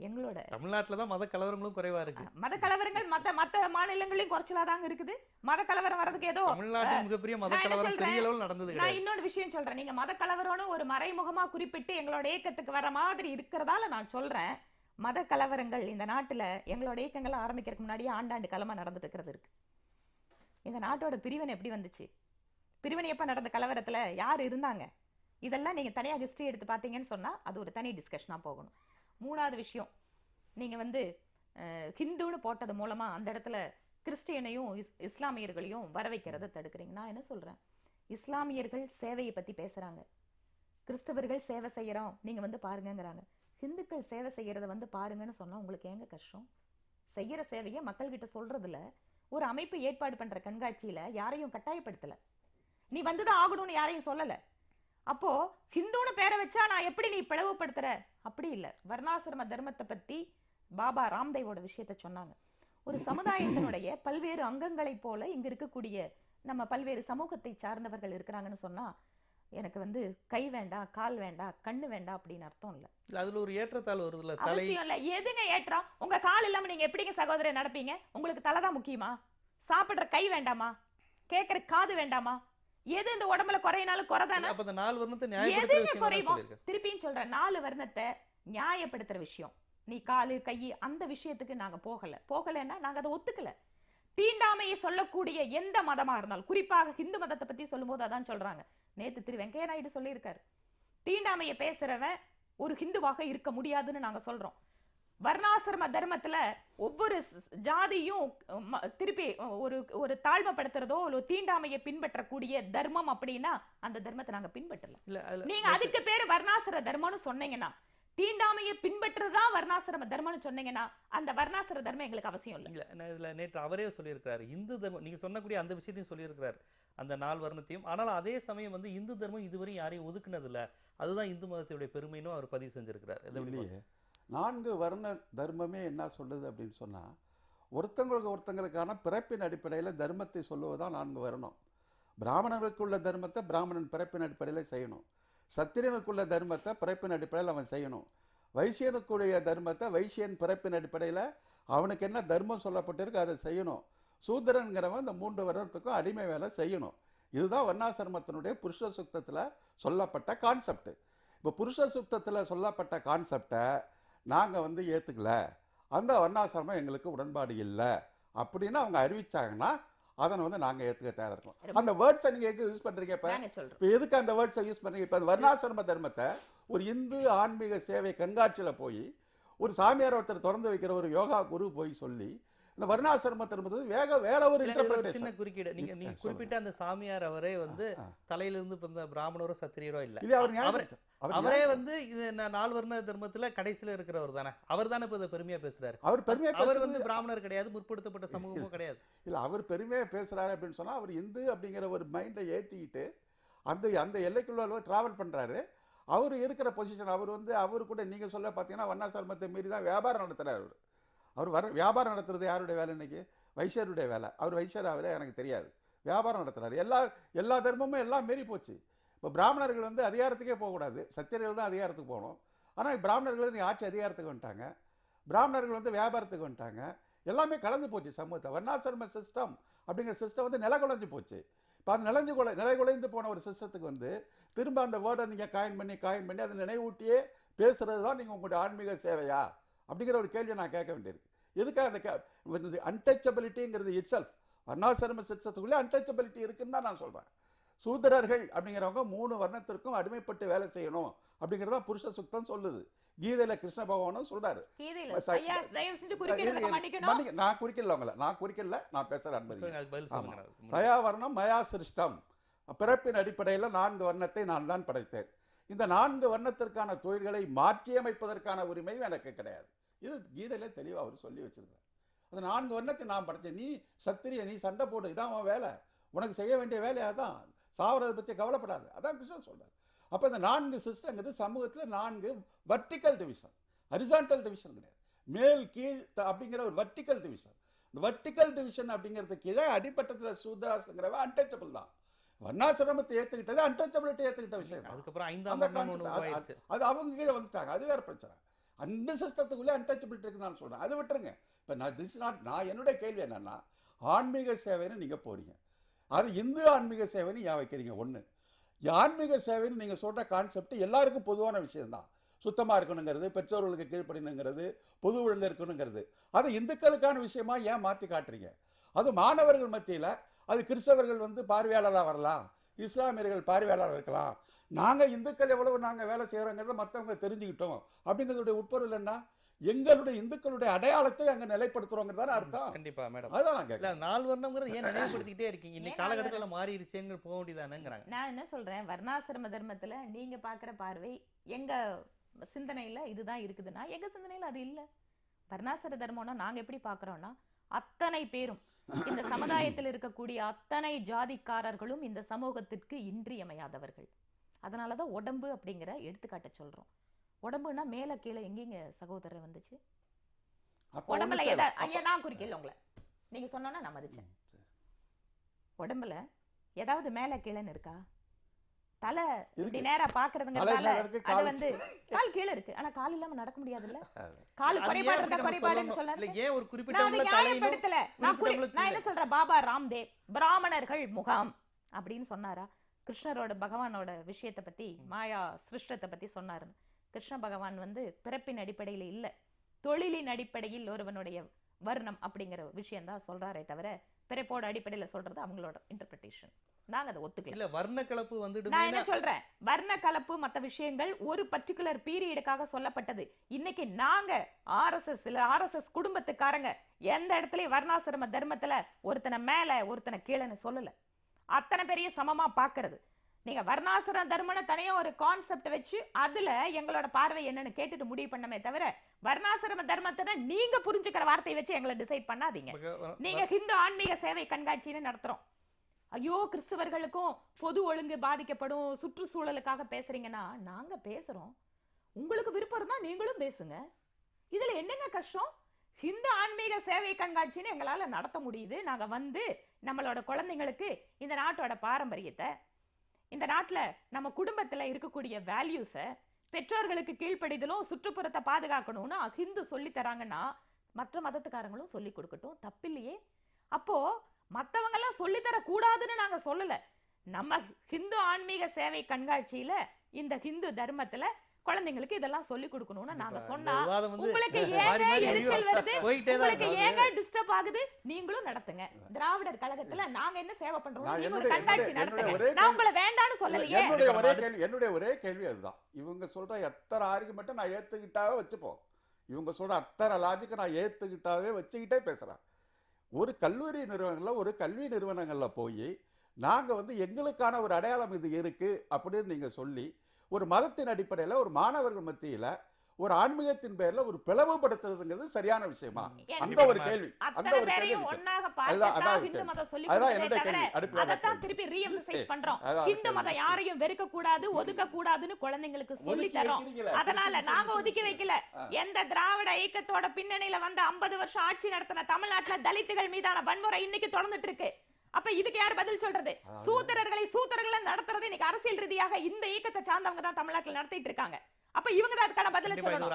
எங்களோட தமிழ்நாட்டுல தான் மத கலவரங்களும் குறைவா இருக்கு. மத கலவரங்கள் மத்த மாநிலங்களையும் குறைச்சலாதாங்க இருக்குது. மத கலவரம் வர்றதுக்கு ஏதோ தமிழ்நாட்டில் மிகப்பெரிய மத கலவரம் பெரிய அளவில் நடந்தது. நான் இன்னொரு விஷயம் சொல்றேன். நீங்க மத கலவரம்னு ஒரு மறைமுகமா குறிப்பிட்டு எங்களோட இயக்கத்துக்கு வர மாதிரி இருக்கிறதால நான் சொல்றேன், மத கலவரங்கள் இந்த நாட்டுல எங்களோட இயக்கங்களை ஆரம்பிக்கிறதுக்கு முன்னாடியே ஆண்டாண்டு காலமா நடந்துட்டு இருக்கிறது இருக்கு. இந்த நாட்டோட பிரிவினை எப்படி வந்துச்சு? பிரிவினை எப்ப நடந்த கலவரத்துல யார் இருந்தாங்க? இதெல்லாம் நீங்க தனியா ஹிஸ்டரி எடுத்து பார்த்தீங்கன்னு சொன்னா அது ஒரு தனி டிஸ்கஷனா போகணும். மூணாவது விஷயம், நீங்க ஹிந்துன்னு போட்டது மூலமா அந்த இடத்துல கிறிஸ்டியனையும் இஸ்லாமியர்களையும் வர வைக்கிறத தடுக்கிறீங்க. நான் என்ன சொல்றேன், இஸ்லாமியர்கள் சேவையை பத்தி பேசுறாங்க, கிறிஸ்தவர்கள் சேவை செய்யறோம் நீங்க பாருங்கிறாங்க. ஹிந்துக்கள் சேவை செய்யறத பாருங்கன்னு சொன்னா உங்களுக்கு ஏங்க கஷ்டம்? செய்யற சேவையை மக்கள் கிட்ட சொல்றதுல ஒரு அமைப்பு ஏற்பாடு பண்ற கண்காட்சியில யாரையும் கட்டாயப்படுத்தல, நீ வந்துதான் ஆகணும்னு யாரையும் சொல்லல. அப்போ ஹிந்துன்னு பேரை வச்சா நான் எப்படி நீ பிளவுபடுத்துற? அப்படி இல்ல. வர்ணாசிரம தர்மத்தை பத்தி பாபா ராம்தேவோட விஷயத்த சொன்னாங்க. ஒரு சமுதாயத்தினுடைய பல்வேறு அங்கங்களை போல இங்க இருக்கக்கூடிய நம்ம பல்வேறு சமூகத்தை சார்ந்தவர்கள் இருக்கிறாங்கன்னு சொன்னா எனக்கு கை வேண்டாம், கால் வேண்டாம், கண்ணு வேண்டாம் அப்படின்னு அர்த்தம் இல்ல. அதுல ஒரு ஏற்றத்தாழ் வருதுல, அவசியம் இல்ல. எதுங்க ஏற்றம்? உங்க கால் இல்லாம நீங்க எப்படிங்க சகோதரர் நடப்பீங்க? உங்களுக்கு தலைதான் முக்கியமா? சாப்பிடுற கை வேண்டாமா? கேட்கற காது வேண்டாமா? எது இந்த உடம்புல குறையினாலும் குறைதானே? அப்ப அந்த 4 வர்ணத்தை நியாயப்படுத்துற விஷயம் சொல்லிருக்கேன். திருப்பியும் சொல்றேன், 4 வர்ணத்தை நியாயப்படுத்துற விஷயம், நீ காலு கை அந்த விஷயத்துக்கு நாங்க போகலன்னா நாங்க அதை ஒத்துக்கல. தீண்டாமையை சொல்லக்கூடிய எந்த மதமா இருந்தாலும், குறிப்பாக ஹிந்து மதத்தை பத்தி சொல்லும் போது அதான் சொல்றாங்க. நேத்து திரு வெங்கையா நாயுடு சொல்லியிருக்காரு, தீண்டாமையை பேசுறவன் ஒரு ஹிந்துவாக இருக்க முடியாதுன்னு நாங்க சொல்றோம். வர்ணாசிரம தர்மத்துல ஒவ்வொரு ஜாதியும் திருப்பி ஒரு தாழ்மைப்படுத்துறதோ ஒரு தீண்டாமையை பின்பற்றக்கூடிய தர்மம் அப்படின்னா அந்த தர்மத்தை நாங்க பின்பற்றல. நீங்க அதுக்கு பேரு வர்ணாசிர தர்மம்னு சொன்னீங்கன்னா, தீண்டாமையை பின்பற்றுதான் வர்ணாசிரம தர்மம்னு சொன்னீங்கன்னா அந்த வர்ணாசிர தர்மம் எங்களுக்கு அவசியம் இல்லை. இதுல நேற்று அவரே சொல்லியிருக்கிறாரு, இந்து தர்மம் நீங்க சொன்னக்கூடிய அந்த விஷயத்தையும் சொல்லியிருக்கிறாரு, அந்த 4 வர்ணத்தையும். ஆனால் அதே சமயம் இந்து தர்மம் இதுவரையும் யாரையும் ஒதுக்குனது இல்லை, அதுதான் இந்து மதத்துடைய பெருமைன்னு அவர் பதிவு செஞ்சிருக்கிறார். 4 வர்ண தர்மமே என்ன சொல்லுது அப்படின்னு சொன்னால், ஒருத்தங்களுக்கான பிறப்பின் அடிப்படையில் தர்மத்தை சொல்லுவதுதான் 4 வர்ணம். பிராமணர்களுக்குள்ள தர்மத்தை பிராமணன் பிறப்பின் அடிப்படையில் செய்யணும், சத்திரியனுக்குள்ள தர்மத்தை பிறப்பின் அடிப்படையில் அவன் செய்யணும், வைசியனுக்குரிய தர்மத்தை வைசியன் பிறப்பின் அடிப்படையில் அவனுக்கு என்ன தர்மம் சொல்லப்பட்டிருக்கு அதை செய்யணும், சூத்திரன்கிறவன் இந்த 3 வர்ணத்துக்கும் அடிமை வேலை செய்யணும். இதுதான் வர்ணாசிரமத்தினுடைய புருஷ சுத்தத்தில் சொல்லப்பட்ட கான்செப்ட். இப்போ புருஷ சுத்தத்தில் சொல்லப்பட்ட கான்செப்டை நாங்கள் ஏற்றுக்கல, அந்த வர்ணாசிரமம் எங்களுக்கு உடன்பாடு இல்லை அப்படின்னு அவங்க அறிவிச்சாங்கன்னா அதனை நாங்கள் ஏற்றுக்க தயாராக இருக்கோம். அந்த வேர்ட்ஸை நீங்கள் எதுக்கு யூஸ் பண்ணுறீங்க? இப்போ எதுக்கு அந்த வேர்ட்ஸை யூஸ் பண்ணுறீங்க? இப்போ அந்த வர்ணாசிரம தர்மத்தை ஒரு இந்து ஆன்மீக சேவை கண்காட்சியில் போய் ஒரு சாமியார் ஒருத்தர் திறந்து வைக்கிற ஒரு யோகா குரு போய் சொல்லி இந்த வர்ணாசிரமத்தில் என்பது வேற ஒரு சின்ன இன்டர்பிரேஷன். குறுக்கீடு. நீங்க குறிப்பிட்ட அந்த சாமியார் அவரே வந்து தலையிலிருந்து பிறந்த பிராமணரோ சத்திரியரோ இல்ல. இல்ல, அவரே வந்து 4 வர்ண தர்மத்துல கடைசியில இருக்கிறவர் தானே. அவர் தானே இப்ப பெருமையா பேசுறாரு. அவர் வந்து பிராமணர் கிடையாது, முற்படுத்தப்பட்ட சமூகமும் கிடையாது. இல்ல, அவர் பெருமையா பேசுறாரு அப்படின்னு சொன்னா அவர் இந்து அப்படிங்கிற ஒரு மைண்டை ஏத்திக்கிட்டு அந்த எல்லைக்குள்ள டிராவல் பண்றாரு. அவர் இருக்கிற பொசிஷன், அவர் கூட நீங்க சொல்ல பார்த்தீங்கன்னா வர்ணாசிரமத்தை மீறி தான் வியாபாரம் நடத்துறாரு. அவர் வியாபாரம் நடத்துறது யாருடைய வேலை இன்னைக்கு? வைசியருடைய வேலை. அவர் வைசியர் அவரே எனக்கு தெரியாது. வியாபாரம் நடத்துறாரு. எல்லா தர்மமும் எல்லாம் மீறி போச்சு. இப்போ பிராமணர்கள் அதிகாரத்துக்கே போகக்கூடாது, சத்திரியர்கள் தான் அதிகாரத்துக்கு போகணும். ஆனால் பிராமணர்கள் நீ ஆட்சி அதிகாரத்துக்கு வந்துட்டாங்க, பிராமணர்கள் வியாபாரத்துக்கு வந்துட்டாங்க. எல்லாமே கலந்து போச்சு சமூகத்தை. வர்ணாசிரம சிஸ்டம் அப்படிங்கிற சிஸ்டம் நிலகுலைஞ்சு போச்சு. இப்போ அந்த நிலைகுலைந்து போன ஒரு சிஸ்டத்துக்கு திரும்ப அந்த வேர்டை நீங்கள் காயின் பண்ணி அதை நினைவூட்டியே பேசுறது தான் நீங்கள் உங்களுடைய ஆன்மீக சேவையா அப்படிங்கிற ஒரு கேள்வியை நான் கேட்க வேண்டியிருக்கு. எதுக்காக அந்த அன்டச்சபிலிட்டிங்கிறது இட்செல்ஃப் வர்ணாசிரம சிஸ்டத்துக்குள்ளே அன்டச்சபிலிட்டி இருக்குன்னு தான் நான் சொல்கிறேன். சூத்திரர்கள் அப்படிங்கிறவங்க 3 வர்ணத்திற்கும் அடிமைப்பட்டு வேலை செய்யணும் அப்படிங்கிறதா புருஷ சுத்தம் சொல்லுது. கீதையில கிருஷ்ண பகவானும் சொல்றாரு. நான் குறிக்கல, நான் பேசுறேன் அனுமதி. சயாவர்ணம் மயா சிருஷ்டம், பிறப்பின் அடிப்படையில் 4 வர்ணத்தை நான் தான் படைத்தேன். இந்த 4 வர்ணத்திற்கான தொழில்களை மாற்றியமைப்பதற்கான உரிமையும் எனக்கு கிடையாது. இது கீதையில தெளிவாக அவர் சொல்லி வச்சிருக்கார். அந்த 4 வர்ணத்தை நான் படைத்தேன். நீ சத்திரிய, நீ சண்டை போடு, இதான் உன் வேலை, உனக்கு செய்ய வேண்டிய வேலையாக தான், சாவரதை பற்றி கவலைப்படாது. அதான் கிருஷ்ணன் சொல்றாரு. அப்போ இந்த 4 சிஸ்டங்கிறது சமூகத்தில் 4 வர்டிக்கல் டிவிஷன், ஹரிசான்டல் டிவிஷன் கிடையாது. மேல் கீழ் அப்படிங்கிற ஒரு வர்டிக்கல் டிவிஷன். இந்த வர்டிக்கல் டிவிஷன் அப்படிங்கிறது கீழே அடிப்பட்டத்தில் சூத்ராஸ்ங்கிறவ அன்டச்சபிள் தான். வர்ணாசிரமத்தை ஏற்றுக்கிட்டது அன்டச்சபிலிட்டி ஏற்றுக்கிட்ட விஷயம். அதுக்கப்புறம் அது அவங்க கீழே வந்துட்டாங்க, அது வேற பிரச்சனை. அந்த சிஸ்டத்துக்குள்ளே அன்டச்சபிலிட்டி இருக்குன்னு நான் சொல்கிறேன். அது விட்டுருங்க. இப்போ நான் என்னுடைய கேள்வி என்னன்னா, ஆன்மீக சேவைன்னு நீங்கள் போறீங்க, அது இந்து ஆன்மீக சேவைன்னு ஏன் வைக்கிறீங்க? ஒன்று, ஆன்மீக சேவைன்னு நீங்கள் சொல்கிற கான்செப்ட் எல்லாருக்கும் பொதுவான விஷயம்தான். சுத்தமாக இருக்கணுங்கிறது, பெற்றோர்களுக்கு கீழ்ப்படினுங்கிறது, பொது ஒழுங்கு இருக்கணுங்கிறது. அது இந்துக்களுக்கான விஷயமா ஏன் மாற்றி காட்டுறீங்க? அது மாணவர்கள் மத்தியில் அது கிறிஸ்தவர்கள் பார்வையாளராக வரலாம், இஸ்லாமியர்கள் பார்வையாளராக இருக்கலாம். நாங்கள் இந்துக்கள் எவ்வளவு நாங்கள் வேலை செய்கிறோங்கிறத மற்றவங்க தெரிஞ்சுக்கிட்டோம் அப்படிங்கிறதுடைய உட்பொருள் என்ன? எங்களுடைய இந்துக்களுடைய அடையாளத்தை அங்க நிலைப்படுத்துறோங்கிறதான அர்த்தம். கண்டிப்பா மேடம். அதான் நான் கேட்கிறேன். 4 வர்ணம்ங்கிறது ஏன் நினைவுபடுத்திக்கிட்டே இருக்கீங்க? இன்னைக்கு காலகட்டத்தில் மாறிடுச்சேன்னு போக வேண்டியதானேங்கிறாங்க. நான் என்ன சொல்றேன், வர்ணாசிரம தர்மத்துல நீங்க பாக்குற பார்வை எங்க சிந்தனையில இதுதான் இருக்குதுன்னா, எங்க சிந்தனையில அது இல்ல. வர்ணாசிர தர்மம்னா நாங்க எப்படி பாக்குறோம்னா, அத்தனை பேரும் இந்த சமுதாயத்தில் இருக்கக்கூடிய அத்தனை ஜாதிக்காரர்களும் இந்த சமூகத்திற்கு இன்றியமையாதவர்கள். அதனாலதான் உடம்பு அப்படிங்கிற எடுத்துக்காட்ட சொல்றோம். உடம்புனா மேல கீழே எங்கீங்க சகோதரர் வந்துச்சு? உடம்புல ஐயா நான் குறிக்கல உங்களை, நீங்க சொன்னா நான் மதிச்சேன். உடம்புல ஏதாவது மேல கீழேன்னு இருக்கா? தலை இப்படி நேரா பாக்குறதுங்கிறதால அது கால் கீழே இருக்கு. ஆனா கால் இல்லாம நடக்க முடியாதுல்ல. கால் குறைபாடுன்னு சொன்னாரு. ஏன் ஒரு குறிப்பிட்ட நியாயப்படுத்தல. நான் என்ன சொல்றேன், பாபா ராம்தேவ் பிராமணர்கள் முகாம் அப்படின்னு சொன்னாரா? கிருஷ்ணரோட பகவானோட விஷயத்தை பத்தி, மாயா சிருஷ்டத்தை பத்தி சொன்னாரு. கிருஷ்ண பகவான் பிறப்பின் அடிப்படையில் இல்ல, தொழிலின் அடிப்படையில் ஒருவனுடைய வர்ணம் அப்படிங்கிற விஷயம் தான் சொல்றாரே தவிர பிறப்போட அடிப்படையில சொல்றது அவங்களோட இன்டர்பிரேஷன். நாங்க அதை ஒத்துக்கல. இல்ல வர்ண கலப்பு நான் என்ன சொல்றேன், வர்ண கலப்பு மற்ற விஷயங்கள் ஒரு பர்டிகுலர் பீரியடுக்காக சொல்லப்பட்டது. இன்னைக்கு நாங்க ஆர்எஸ்எஸ் குடும்பத்துக்காரங்க எந்த இடத்துலயும் வர்ணாசிரம தர்மத்துல ஒருத்தனை மேல ஒருத்தனை கீழன்னு சொல்லல. அத்தனை பெரிய சமமா பாக்குறது. நீங்க வர்ணாசிரம தர்மன தனியா ஒரு கான்செப்ட் வச்சு அதுல எங்களோட பார்வை என்னன்னு கேட்டுட்டு முடிவு பண்ணமே தவிர, வர்ணாசிரம தர்மத்தை நீங்க புரிஞ்சுக்கிற வார்த்தையை வச்சு எங்களை டிசைட் பண்ணாதீங்க. நீங்க ஹிந்து ஆன்மீக சேவை கண்காட்சின்னு நடத்துறோம், ஐயோ கிறிஸ்தவர்களுக்கும் பொது ஒழுங்கு பாதிக்கப்படும், சுற்றுச்சூழலுக்காக பேசுறீங்கன்னா நாங்க பேசுறோம். உங்களுக்கு விருப்பம் இருந்தா நீங்களும் பேசுங்க. இதுல என்னங்க கஷ்டம்? ஹிந்து ஆன்மீக சேவை கண்காட்சின்னு எங்களால நடத்த முடியுது. நாங்க நம்மளோட குழந்தைங்களுக்கு இந்த நாட்டோட பாரம்பரியத்தை, இந்த நாட்டுல நம்ம குடும்பத்துல இருக்கக்கூடிய வேல்யூஸை, பெற்றோர்களுக்கு கீழ்ப்படிதலும் சுற்றுப்புறத்தை பாதுகாக்கணும்னு ஹிந்து சொல்லி தராங்கன்னா மற்ற மதத்துக்காரங்களும் சொல்லி கொடுக்கட்டும், தப்பில்லையே. அப்போ மற்றவங்க எல்லாம் சொல்லித்தர கூடாதுன்னு நாங்க சொல்லல. நம்ம ஹிந்து ஆன்மீக சேவை கண்காட்சியில இந்த ஹிந்து தர்மத்துல குழந்தைங்களுக்கு இதெல்லாம் சொல்லி கொடுக்கணும்னு நாங்க சொன்னா உங்களுக்கு ஏங்க எரிச்சல் வருது, உங்களுக்கு ஏங்க டிஸ்டர்ப் ஆகுது? நீங்களும் நடத்துங்க. திராவிடர் கழகத்துல நாங்க என்ன சேவை பண்றோம், நீங்க ஒரு கண்காட்சி நடத்துங்க. நான் உங்களை வேண்டாம்னு சொல்லலையே. என்னுடைய ஒரே கேள்வி அதுதான். இவங்க சொல்ற எத்தனை ஆர்குமெண்ட் நான் ஏத்துக்கிட்டாவே வச்சுப்போம், இவங்க சொல்ற அத்தனை லாஜிக்கை நான் ஏத்துக்கிட்டாவே வச்சுக்கிட்டே பேசுறேன். ஒரு கல்லூரி நிறுவனங்களில் ஒரு கல்வி நிறுவனங்களில் போய் நாங்கள் வந்து எங்களுக்கான ஒரு அடையாளம் இது இருக்குது அப்படின்னு நீங்கள் சொல்லி ஒரு மதத்தின் அடிப்படையில் ஒரு மாணவர்கள் மத்தியில் ஒரு ஆன்மீகத்தின் பேர்ல ஒரு பிளவுபடுத்துறதுங்கிறது சரியான விஷயமா? அந்த ஒரு கேள்வி, அந்த ஒரு கேள்வி. திருப்பி ரீஎம்பசைஸ் பண்றோம். இந்து மதம் யாரையும் வெறுக்க கூடாது, ஒதுக்க கூடாதுன்னு குழந்தைங்களுக்கு சொல்லி தரோம். அதனால நாங்க ஒதுக்கி வைக்கல. எந்த திராவிட இயக்கத்தோட பின்னணியில வந்து 50 வருஷம் ஆட்சி நடத்தின தமிழ்நாட்டுல தலித்துகள் மீதான வன்முறை இன்னைக்கு தொடர்ந்துட்டு இருக்கு. அப்ப இதுக்கு யார் பதில் சொல்றது? சூத்திரர்களை நடத்துறது இன்னைக்கு அரசியல் ரீதியாக இந்த இயக்கத்தை சார்ந்தவங்க தான் தமிழ்நாட்டில் நடத்திட்டு இருக்காங்க. அப்ப இவங்க தான் அதுக்கான பதில சொல்லணும்.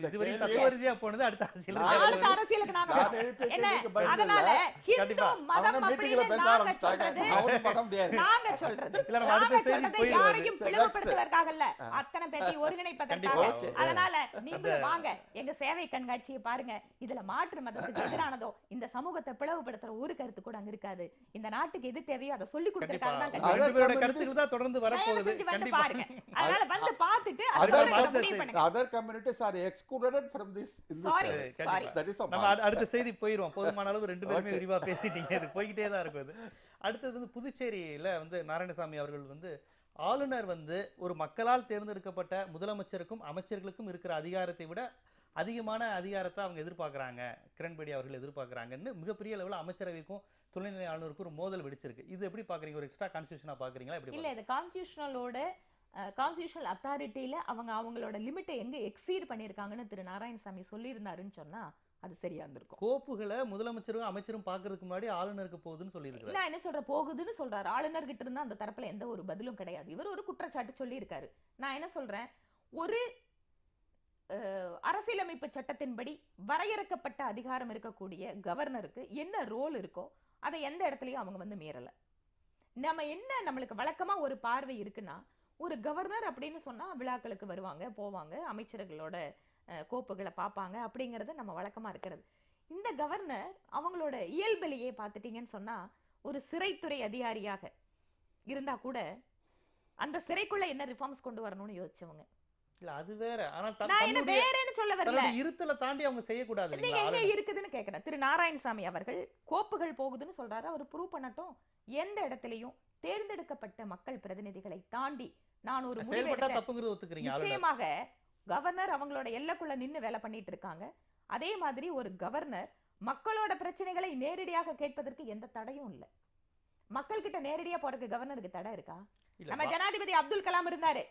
இதுவரை தத்துவ ரீதியா போனது அடுத்த அரசியலுக்கு நாங்க என்ன அதனால ஹிந்து மதம் அப்படினு நாங்க சொல்றது யாரையும் பிளவுபடுத்துவதற்காக இல்ல, அத்தனை பேரை ஒருங்கிணைப்பதற்காக. அதனால நீங்க வாங்க எங்க சேவை கண்காட்சியை பாருங்க. இதுல மாற்று மதத்துக்கு எதிரானதோ இந்த சமூகத்தை பிளவுபடுத்துற ஒரு கருத்து கூட அங்க இருக்காது. இந்த நாட்டுக்கு எது தேவையோ அதை சொல்லி கொடுக்கறதுக்காக தான் கருத்துக்கள் தான் தொடர்ந்து வரப்போகுது. கண்டிப்பா பாருங்க. அதனால வந்து பார்த்துட்டு other communities are excluded from this. Sorry. That is நம்ம அடுத்த செய்தி போயிடுவோம். போதுமான அளவு ரெண்டு பேருமே விரிவா பேசிட்டீங்க. இது போய்கிட்டே தான் இருக்குது. அடுத்தது வந்து புதுச்சேரியில வந்து நாராயணசாமி அவர்கள் வந்து ஆளுநர் வந்து ஒரு மக்களால் தேர்ந்தெடுக்கப்பட்ட முதலமைச்சருக்கும் அமைச்சர்களுக்கும் இருக்கிற அதிகாரத்தை விட அதிகமான அதிகாரத்தை அவங்க எதிர்பார்க்குறாங்க, கிரண்பேடி அவர்கள் எதிர்பார்க்குறாங்கன்னு மிகப்பெரிய அளவில் அமைச்சரவைக்கும் துணைநிலை ஆளுநருக்கும் ஒரு மோதல் வெடிச்சிருக்கு. இது எப்படி பார்க்குறீங்க? ஒரு எக்ஸ்ட்ரா கான்ஸ்டியூஷனாக பார்க்குறீங்களா? எப்படி இல்லை, இது கான்ஸ்டியூஷனல் அத்தாரிட்டியில அவங்களோட லிமிட்டை எங்க எக்ஸீட் பண்ணியிருக்காங்கன்னு திரு நாராயணசாமி சொல்லியிருந்தாருன்னு சொன்னா அது சரியா இருந்திருக்கும். கோப்புகளை முதலமைச்சரும் அமைச்சரும் பார்க்கறதுக்கு முன்னாடி ஆளுநருக்கு போகுதுன்னு சொல்லியிருக்காரு. நான் என்ன சொல்றேன், போகுதுன்னு சொல்றாரு. ஆளுநர் கிட்ட இருந்தா அந்த தரப்புல எந்த ஒரு பதிலும் கிடையாது. இவர் ஒரு குற்றச்சாட்டு சொல்லியிருக்காரு. நான் என்ன சொல்றேன், ஒரு அரசியலமைப்பு சட்டத்தின்படி வரையறுக்கப்பட்ட அதிகாரம் இருக்கக்கூடிய கவர்னருக்கு என்ன ரோல் இருக்கோ அதை எந்த இடத்துலயும் அவங்க வந்து மீறல. நம்மளுக்கு வழக்கமா ஒரு பார்வை இருக்குன்னா, ஒரு கவர்னர் அப்படின்னு சொன்னா விழாக்களுக்கு வருவாங்க, போவாங்க, அமைச்சர்களோட கோப்புகளை பார்ப்பாங்க, அப்படிங்கறது நம்ம வழக்கமா இருக்கிறது. இந்த கவர்னர் அவங்களோட இயல்பிலேயே பார்த்துட்டீங்கன்னு சொன்னா ஒரு சிறைத்துறை அதிகாரியாக இருந்தா கூட அந்த சிறைக்குள்ள என்ன ரிஃபார்ம்ஸ் கொண்டு வரணும்னு யோசிச்சவங்க. இல்ல அது வேற. ஆனா நான் என்ன வேறேன்னு சொல்ல வரல, இருத்தல தாண்டி அவங்க செய்ய கூடாது. நீங்க எங்க இருக்குதுன்னு கேக்குறேன். திரு நாராயணசாமி அவர்கள் கோப்புகள் போகுதுன்னு சொல்றாரு, அவர் ப்ரூவ் பண்ணட்டும். எந்த இடத்துலயும் தேர்ந்தெடுக்கப்பட்ட மக்கள் பிரதிநிதிகளை தாண்டி நான் ஒரு முடிவு தப்புங்கிறது ஒத்துக்கிறீங்க? நிச்சயமாக கவர்னர் அவங்களோட எல்லைக்குள்ள நின்னு வேலை பண்ணிட்டு இருக்காங்க. அதே மாதிரி ஒரு கவர்னர் மக்களோட பிரச்சனைகளை நேரடியாக கேட்பதற்கு எந்த தடையும் இல்லை. மக்கள் கிட்ட நேரடியா போறதுக்கு கவர்னருக்கு தடை இருக்கா? நம்ம ஜனாதிபதி அப்துல் கலாம் இருந்தாரு,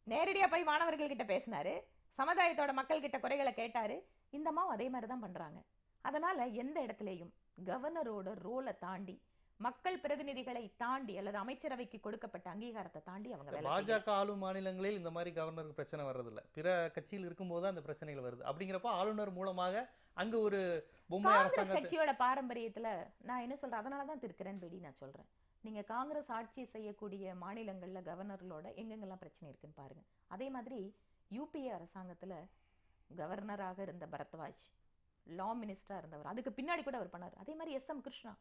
நேரடியா போய் மாணவர்கள் கிட்ட பேசினாரு, சமுதாயத்தோட மக்கள் கிட்ட குறைகளை கேட்டாரு. இந்த அதே மாதிரிதான் பண்றாங்க. அதனால எந்த இடத்துலயும் கவர்னரோட ரோலை தாண்டி மக்கள் பிரதிநிதிகளை தாண்டி அல்லது அமைச்சரவைக்கு கொடுக்கப்பட்ட அங்கீகாரத்தை தாண்டி அவங்க பாஜக ஆளும் மாநிலங்களில் இந்த மாதிரி கவர்னருக்கு பிரச்சனை வர்றதில்ல, பிற கட்சியில் இருக்கும்போது அந்த பிரச்சனைகள் வருது. அப்படிங்கிறப்ப ஆளுநர் மூலமாக அங்க ஒரு காங்கிரஸ் கட்சியோட பாரம்பரியத்துல நான் என்ன சொல்றேன், அதனாலதான் திரு கிரண்பேடி நான் சொல்றேன், நீங்க காங்கிரஸ் ஆட்சி செய்யக்கூடிய மாநிலங்கள்ல கவர்னர்களோட எங்கெங்கெல்லாம் பிரச்சனை இருக்குன்னு பாருங்க. அதே மாதிரி யூபிஏ அரசாங்கத்துல கவர்னராக இருந்த பரத்வாஜ் லா மினிஸ்டரா இருந்தவர், அதுக்கு பின்னாடி கூட அவர் பண்ணார். அதே மாதிரி எஸ் எம் கிருஷ்ணா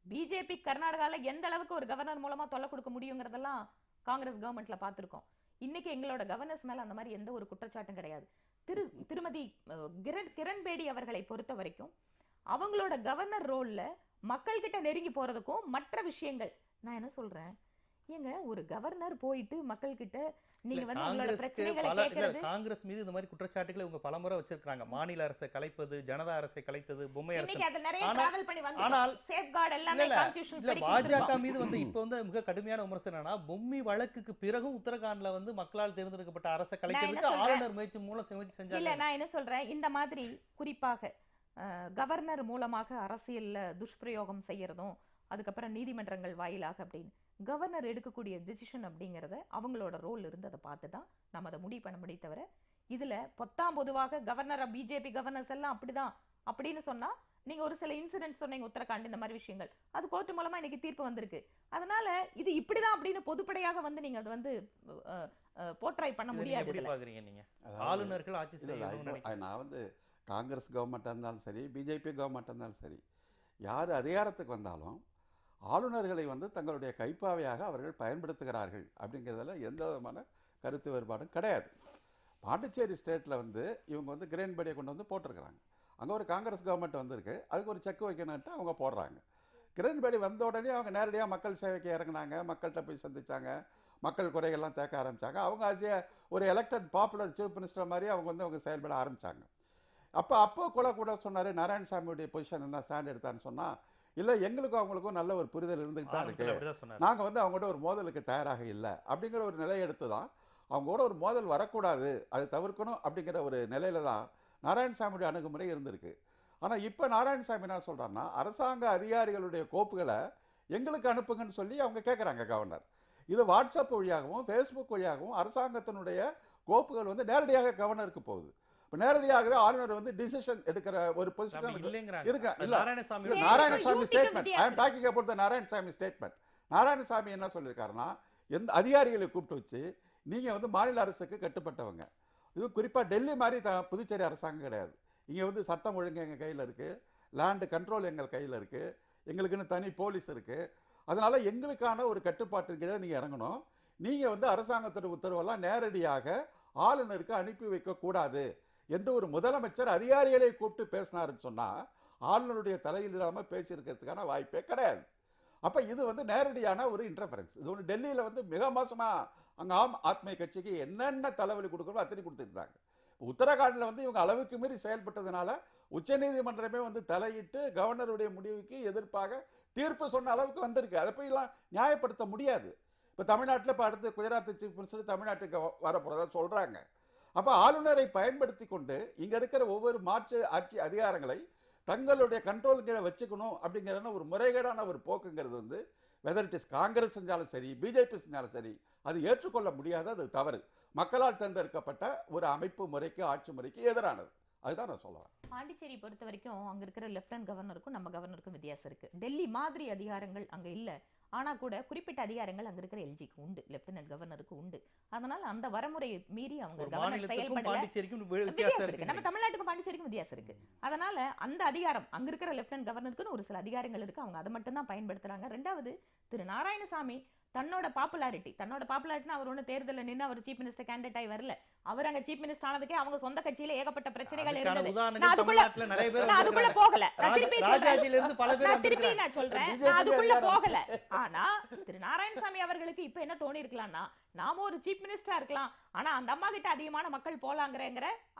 பிஜேபி கர்நாடகால எந்த அளவுக்கு ஒரு கவர்னர் மூலமா தொல்லை கொடுக்க முடியுங்கிறதெல்லாம் காங்கிரஸ் கவர்மெண்ட்ல பார்த்திருக்கோம். இன்னைக்கு எங்களோட கவர்னர்ஸ் மேல அந்த மாதிரி எந்த ஒரு குற்றச்சாட்டும் கிடையாது. திருமதி கிரண்பேடி அவர்களை பொறுத்த வரைக்கும் அவங்களோட கவர்னர் ரோல்ல மக்கள் கிட்ட நெருங்கி போறதுக்கும் மற்ற விஷயங்கள், நான் என்ன சொல்றேன், ஏங்க ஒரு கவர்னர் போயிட்டு மக்கள் கிட்ட நீங்க வந்து உங்களோட பிரச்சனைகளை கேட்கிறது. காங்கிரஸ் மீது இந்த மாதிரி குற்றச்சாட்டுகளை இவங்க பலமுறை வச்சிருக்காங்க. மாநில அரசை கலைப்பது, ஜனதா அரசை கலைத்தது, பொம்மை அரசு. ஆனால் பாஜக மீது வந்து இப்ப வந்து மிக கடுமையான விமர்சனம்னா, பொம்மை வழக்குக்கு பிறகும் உத்தரகாண்ட்ல வந்து மக்களால் தேர்ந்தெடுக்கப்பட்ட அரசை கலைக்கிறதுக்கு ஆளுநர் முயற்சி மூலம் செஞ்சாங்க. இல்ல நான் என்ன சொல்றேன், இந்த மாதிரி குறிப்பாக கவர்னர் மூலமாக அரசியல்ல துஷ்பிரயோகம் செய்யறதும், அதுக்கப்புறம் நீதிமன்றங்கள் வாயிலாக அப்படின்னு கவர்னர் எடுக்கக்கூடிய டிசிஷன் அப்படிங்கிறத அவங்களோட ரோல் இருந்து அதை பார்த்து தான் நம்ம அதை முடிவு பண்ண முடியும். தவிர இதுல பொதுவாக கவர்னர் பிஜேபி கவர்னர்ஸ் எல்லாம் அப்படிதான் அப்படின்னு சொன்னா, நீங்க ஒரு சில இன்சிடென்ட் சொன்னீங்க உத்தரகாண்ட், இந்த மாதிரி விஷயங்கள் அது கோர்ட் மூலமா இன்னைக்கு தீர்ப்பு வந்திருக்கு. அதனால இது இப்படிதான் அப்படின்னு பொதுப்படையாக வந்து நீங்க அதை வந்து போர்ட்ரை பண்ண முடியாது. ஆளுநர்கள் ஆட்சி செய்யணும். நான் வந்து காங்கிரஸ் கவர்மெண்ட்டாக இருந்தாலும் சரி, பிஜேபி கவர்மெண்ட்டாக இருந்தாலும் சரி, யார் அதிகாரத்துக்கு வந்தாலும் ஆளுநர்களை வந்து தங்களுடைய கைப்பாவையாக அவர்கள் பயன்படுத்துகிறார்கள் அப்படிங்கிறதுல எந்த விதமான கருத்து வேறுபாடும் கிடையாது. பாண்டிச்சேரி ஸ்டேட்டில் வந்து இவங்க வந்து கிரண்பேடியை கொண்டு வந்து போட்டிருக்கிறாங்க. அங்கே ஒரு காங்கிரஸ் கவர்மெண்ட் வந்திருக்கு, அதுக்கு ஒரு செக் வைக்கணுன்ட்டு அவங்க போடுறாங்க. கிரண் பேடி வந்த உடனே அவங்க நேரடியாக மக்கள் சேவைக்கு இறங்கினாங்க, மக்கள்கிட்ட போய் சந்திச்சாங்க, மக்கள் குறைகள்லாம் தேக்க ஆரம்பித்தாங்க. அவங்க ஆசிய ஒரு எலெக்டட் பாப்புலர் சீஃப் மினிஸ்டர் மாதிரி அவங்க செயல்பட ஆரம்பித்தாங்க. அப்போ கூட சொன்னார், நாராயணசாமியுடைய பொசிஷன் என்ன ஸ்டாண்ட் எடுத்தான்னு சொன்னால், இல்லை எங்களுக்கும் அவங்களுக்கும் நல்ல ஒரு புரிதல் இருந்துகிட்டு தான் இருக்குது, நாங்கள் அவங்ககிட்ட ஒரு மோதலுக்கு தயாராக இல்லை அப்படிங்கிற ஒரு நிலையை எடுத்து தான் அவங்க கூட ஒரு மோதல் வரக்கூடாது, அதை தவிர்க்கணும் அப்படிங்கிற ஒரு நிலையில தான் நாராயணசாமியுடைய அணுகுமுறை இருந்திருக்கு. ஆனால் இப்போ நாராயணசாமி என்ன சொல்கிறாருன்னா, அரசாங்க அதிகாரிகளுடைய கோப்புகளை எங்களுக்கு அனுப்புங்கன்னு சொல்லி அவங்க கேட்குறாங்க கவர்னர். இது வாட்ஸ்அப் வழியாகவும் ஃபேஸ்புக் வழியாகவும் அரசாங்கத்தினுடைய கோப்புகள் நேரடியாக கவர்னருக்கு போகுது. இப்போ நேரடியாகவே ஆளுநர் டிசிஷன் எடுக்கிற ஒரு பொசிஷன் இருக்கு. Narayanasamy statement, I am talking about the Narayanasamy statement. Narayanasamy என்ன சொல்லியிருக்காருன்னா, எந்த அதிகாரிகளை கூப்பிட்டு வச்சு நீங்கள் மாநில அரசுக்கு கட்டுப்பட்டவங்க, இது குறிப்பாக டெல்லி மாதிரி புதுச்சேரி அரசாங்கம் கிடையாது, இங்கே சட்டம் ஒழுங்கு எங்கள் கையில் இருக்குது, லேண்டு கண்ட்ரோல் எங்கள் கையில் இருக்குது, எங்களுக்குன்னு தனி போலீஸ் இருக்குது, அதனால் எங்களுக்கான ஒரு கட்டுப்பாட்டின் கீழே நீங்கள் இறங்கணும், நீங்கள் அரசாங்கத்தோட உத்தரவெல்லாம் நேரடியாக ஆளுநருக்கு அனுப்பி வைக்கக்கூடாது என்று ஒரு முதலமைச்சர் அதிகாரிகளை கூப்பிட்டு பேசினாருன்னு சொன்னால் ஆளுநருடைய தலையில் இல்லாமல் பேசியிருக்கிறதுக்கான வாய்ப்பே கிடையாது. அப்போ இது நேரடியான ஒரு இன்டர்ஃபரன்ஸ். இது டெல்லியில் மிக மோசமாக அங்கே ஆம் ஆத்மி கட்சிக்கு என்னென்ன தலைவலி கொடுக்கணும் அத்தனை கொடுத்துருந்தாங்க. உத்தரகாண்டில் இவங்க அளவுக்கு மீறி செயல்பட்டதுனால உச்சநீதிமன்றமே தலையிட்டு கவர்னருடைய முடிவுக்கு எதிர்ப்பாக தீர்ப்பு சொன்ன அளவுக்கு வந்திருக்கு. அதை போயெல்லாம் நியாயப்படுத்த முடியாது. இப்போ தமிழ்நாட்டில் இப்போ அடுத்து குஜராத் சீஃப் மினிஸ்டர் தமிழ்நாட்டுக்கு வரப்போகிறதா சொல்கிறாங்க. அப்போ ஆளுநரை பயன்படுத்தி கொண்டு இங்கே இருக்கிற ஒவ்வொரு மாற்று ஆட்சி அதிகாரங்களை தங்களுடைய கண்ட்ரோல் கீழே வச்சுக்கணும் அப்படிங்கிற ஒரு முறைகேடான ஒரு போக்குங்கிறது வெதர் இட் இஸ் காங்கிரஸ் செஞ்சாலும் சரி, பிஜேபி செஞ்சாலும் சரி, அது ஏற்றுக்கொள்ள முடியாத, அது தவறு, மக்களால் தேர்ந்தெடுக்கப்பட்ட ஒரு அமைப்பு முறைக்கு ஆட்சி முறைக்கு எதிரானது. அதுதான் நான் சொல்லுவேன். பாண்டிச்சேரி பொறுத்த வரைக்கும் அங்க இருக்கிற லெப்டினன்ட் கவர்னருக்கும் நம்ம கவர்னருக்கும் வித்தியாசம் இருக்கு. டெல்லி மாதிரி அதிகாரங்கள் அங்க இல்ல, ஆனா கூட குறிப்பிட்ட அதிகாரங்கள் அங்க இருக்கிற எல்ஜிக்கு உண்டு, லெப்டினன்ட் கவர்னருக்கு உண்டு. அதனால அந்த வரமுறையை மீறி அவங்க கவர்னர் செயல்படல. வித்தியாசம் இருக்கு. நம்ம தமிழ்நாட்டுக்கும் பாண்டிச்சேரிக்கும் வித்தியாசம் இருக்கு. அதனால அந்த அதிகாரம் அங்க இருக்கிற லெப்டினன்ட் கவர்னருக்குன்னு ஒரு சில அதிகாரங்கள் இருக்கு, அவங்க அதை மட்டும் தான் பயன்படுத்துறாங்க. ரெண்டாவது, திரு நாராயணசாமி தன்னோட பாப்புலாரிட்டினா அவர் ஒண்ணு தேர்தலில் நின்று அவர் சீஃப் மினிஸ்டர் கேண்டிடேட் ஆகி வரல. அவர் அங்க சீஃப் மினிஸ்டர் ஆனதுக்கே அவங்க சொந்த கட்சியில ஏகப்பட்ட பிரச்சனைகள் இருந்தது. அதுக்குள்ள போகல, திருப்பி நான் சொல்றேன், அதுக்குள்ள போகல. ஆனா திரு நாராயணசாமி அவர்களுக்கு இப்ப என்ன தோணி இருக்கலாம்னா, நாம ஒரு சீஃப் மினிஸ்டரா இருக்கலாம், ஆனா அந்த அம்மா கிட்ட அதிகமான மக்கள் போலாங்கிற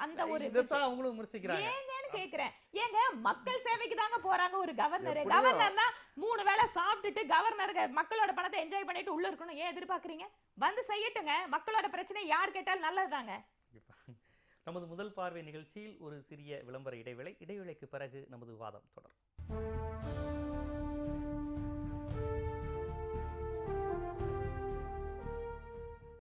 அந்த ஒரு அவங்களும் விமர்சிக்கிறாங்க. ஏங்கன்னு கேக்குறேன். ஏங்க மக்கள் சேவைக்கு தாங்க போறாங்க ஒரு கவர்னர். கவர்னர்னா 3 வேளை சாப்பிட்டுட்டு கவர்னர் மக்களோட பணத்தை என்ஜாய் பண்ணிட்டு உள்ள இருக்கணும். ஏன் எதிர்பார்க்கறீங்க? வந்து செய்யட்டுங்க, மக்களோட பிரச்சனை யார் கேட்டாலும் நல்லதுதாங்க. நமது முதல் பார்வை நிகழ்ச்சியில் ஒரு சிறிய விளம்பர இடைவேளைக்கு பிறகு நமது வாதம் தொடரும்.